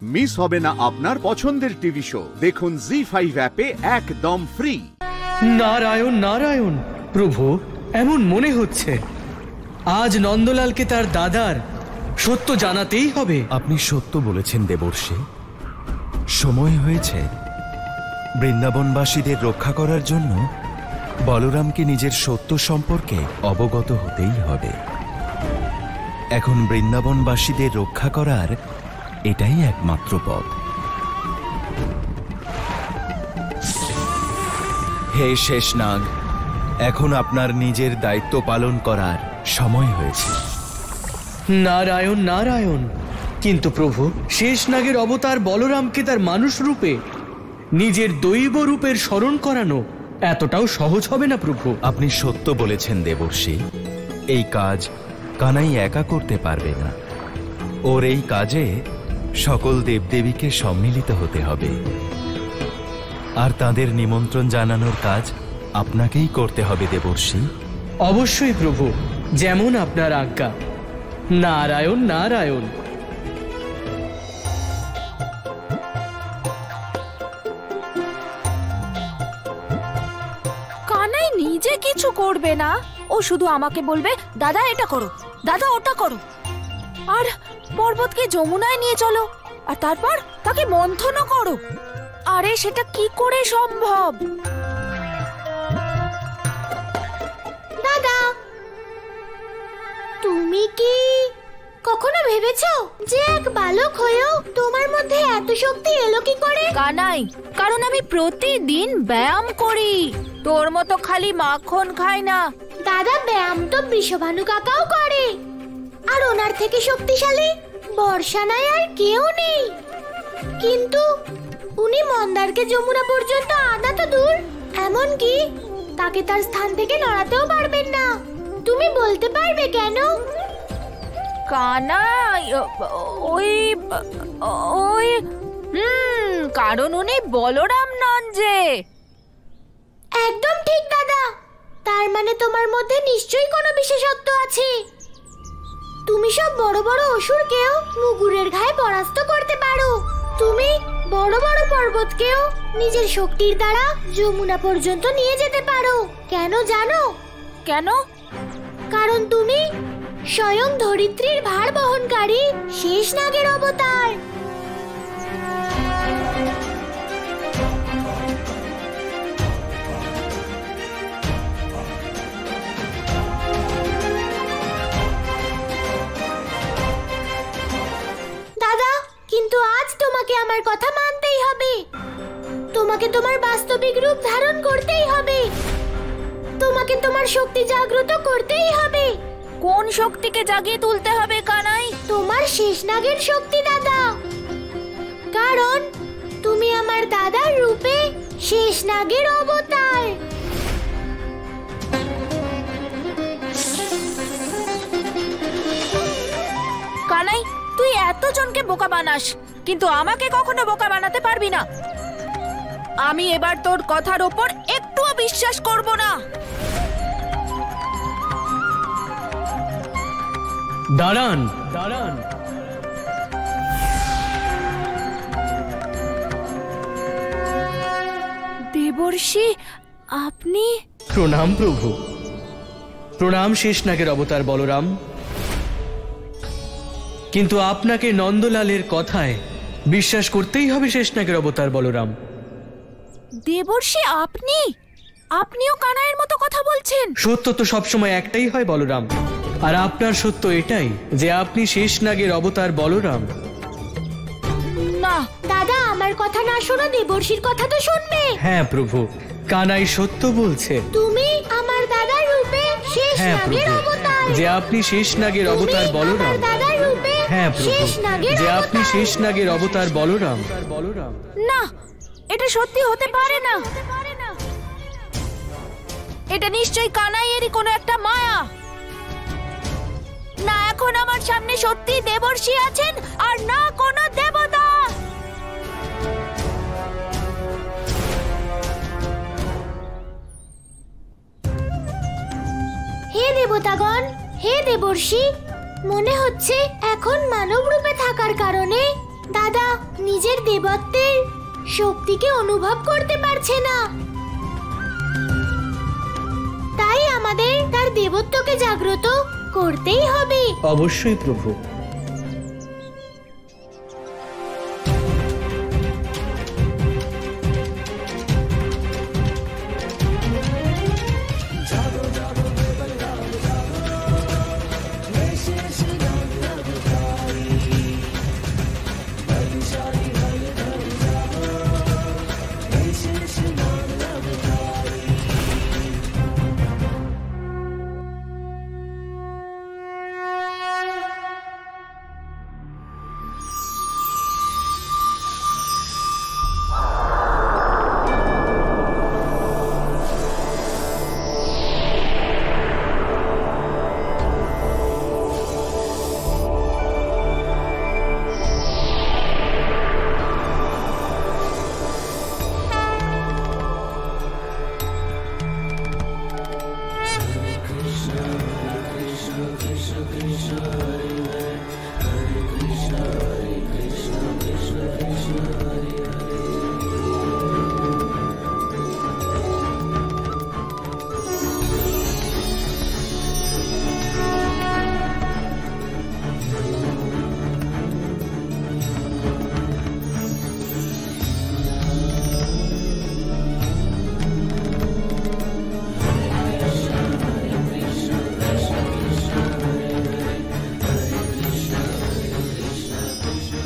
Miss হবে না আপনার পছন্দের টিভি শো। দেখুন জি5 অ্যাপে একদম ফ্রি। নারায়ণ নারায়ণ। প্রভু, এমন মনে হচ্ছে আজ নন্দলালকে তার দাদার সত্য জানাতেই হবে। আপনি সত্য বলেছেন দেবর্ষি। সময় হয়েছে বৃন্দাবনবাসীদের রক্ষা করার জন্য বলরামকে নিজের সত্য সম্পর্কে অবগত হতেই হবে। এখন বৃন্দাবনবাসীদের রক্ষা করার এটাই একমাত্র পথ। হে শেষনাগ, এখন আপনার নিজের দায়িত্ব পালন করার সময় হয়েছে। নারায়ণ নারায়ণ। কিন্তু প্রভু, শেষনাগের অবতার বলরামকে তার মানুষ রূপে নিজের দৈব রূপের স্মরণ করানো এতটাও সহজ হবে না প্রভু। আপনি সত্য বলেছেন দেবর্ষি। এই কাজ কানাই একা করতে পারবে না। ওর এই কাজে সকল দেবদেবীকে সম্মিলিত হতে হবে, আর তাদের নিমন্ত্রণ জানানোর কাজ আপনাকেই করতে হবে দেবর্ষি। অবশ্যই প্রভু, যেমন আপনার আজ্ঞা। নারায়ণ নারায়ণ। কানাই নিজে কিছু করবে না, ও শুধু আমাকে বলবে দাদা এটা করো, দাদা ওটা করো, আর পর্বতকে যমুনায় নিয়ে চলো, আর তারপর তাকে মন্থনও করো। আরে সেটা কি করে সম্ভব? দাদা, তুমি কি কখনো ভেবেছো যে এক বালক হয়েও তোমার মধ্যে এত শক্তি এলো কি করে? কানাই, কারণ আমি প্রতিদিন ব্যায়াম করি, তোর মতো খালি মাখন খাই না। দাদা, ব্যায়াম তো বৃষভানু কাকাও করে, আর ওনার থেকে শক্তিশালী বর্ষা নাই আর কেউ নেই। কিন্তু উনি মন্দারকে যমুনা পর্যন্ত আনা তো দূর, এমনকি তাকে তার স্থান থেকে নড়াতেও পারবেন না। তুমি বলতে পারবে কেন? কানাই, ওই ওই কারণ উনি বলরাম নন যে। একদম ঠিক দাদা। তার মানে তোমার মধ্যে নিশ্চয়ই কোনো বিশেষত্ব আছে। তুমি সব বড় বড় অসুরকেও মুগুরের ঘায়ে পরাস্ত করতে পারো। তুমি বড় বড় পর্বতকেও নিজের শক্তির দ্বারা যমুনা পর্যন্ত নিয়ে যেতে পারো। কেন জানো? কেন? কারণ তুমি স্বয়ং ধরিত্রীর ভার বহনকারী শেষনাগের অবতার। দাদা, কিন্তু আজ তোমাকে আমার কথা মানতেই হবে। তোমাকে তোমার বাস্তবিক রূপ ধারণ করতেই হবে। তোমাকে তোমার শক্তি জাগ্রত করতেই হবে। কোন শক্তিকে জাগিয়ে তুলতে হবে কানাই? তোমার শেষনাগের শক্তি দাদা। কারণ তুমি আমার দাদার রূপে শেষনাগের অবতার। কানাই, তুই এতজনকে বোকা বানাস, কিন্তু আমাকে কখনো বোকা বানাতে পারবি না। আমি এবার তোর কথার ওপর একটুও বিশ্বাস করব না। দাঁড়ান দাঁড়ান। দেবর্ষি, আপনি? প্রণাম প্রভু। প্রণাম শেষনাগের অবতার বলরাম। কিন্তু আপনাকে নন্দলালের কথায় বিশ্বাস করতেই হবে শেষনাগের অবতার বলরাম। দেবর্ষি, আপনি? আপনিও কানাইয়ের মতো কথা বলছেন? সত্য তো সবসময় একটাই হয় বলরাম, আর আপনার সত্য এটাই যে আপনি শেষনাগের অবতার বলরাম। না দাদা, আমার কথা না শোনো, দেবর্ষির কথা তো শুনবে। হ্যাঁ প্রভু, কানাই সত্য বলছে। তুমি আমার দাদার রূপে হ্যাঁ শেষনাগের প্রভু, অবতার। যে আপনি শেষনাগের অবতার বলরাম। দাদার রূপে হ্যাঁ প্রভু, শেষনাগের যে আপনি অবতার। শেষনাগের অবতার বলরাম। না, এটা সত্যি হতে পারে না। এটা নিশ্চয়ই কানাইয়েরই কোনো একটা মায়া। না এখন আমার সামনে সত্যি দেবর্ষি আছেন, আর না কোনো দেবতা। হে দেবতাগণ, হে দেবর্ষি, মনে হচ্ছে এখন মানব রূপে থাকার কারণে দাদা নিজের দেবত্বের শক্তিকে অনুভব করতে পারছে না, তাই আমাদের তার দেবত্বকে জাগ্রত করতেই হবে। অবশ্যই প্রভু।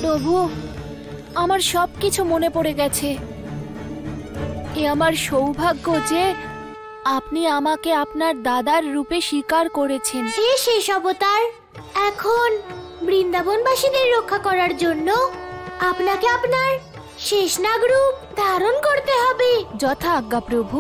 প্রভু, আমার সবকিছু মনে পড়ে গেছে। এ আমার সৌভাগ্য যে আপনি আমাকে আপনার দাদার রূপে স্বীকার করেছেন। হে শেষ অবতার, এখন বৃন্দাবনবাসীদের রক্ষা করার জন্য আপনাকে আপনার শেষনাগ রূপ ধারণ করতে হবে। যথা আজ্ঞা প্রভু।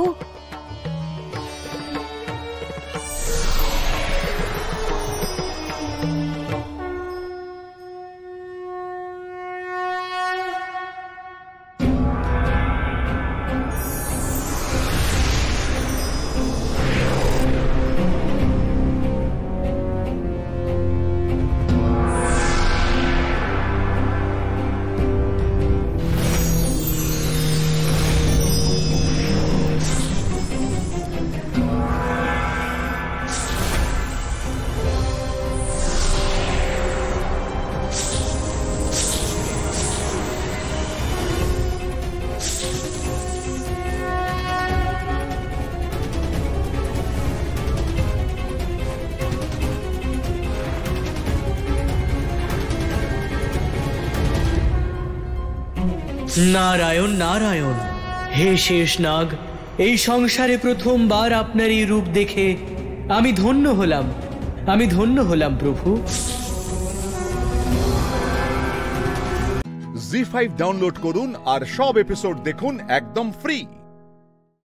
নারায়ণ নারায়ণ। হে শেষনাগ, এই সংসারে প্রথমবার আপনার এই রূপ দেখে আমি ধন্য হলাম প্রভু। জি5 ডাউনলোড করুন আর সব এপিসোড দেখুন একদম ফ্রি।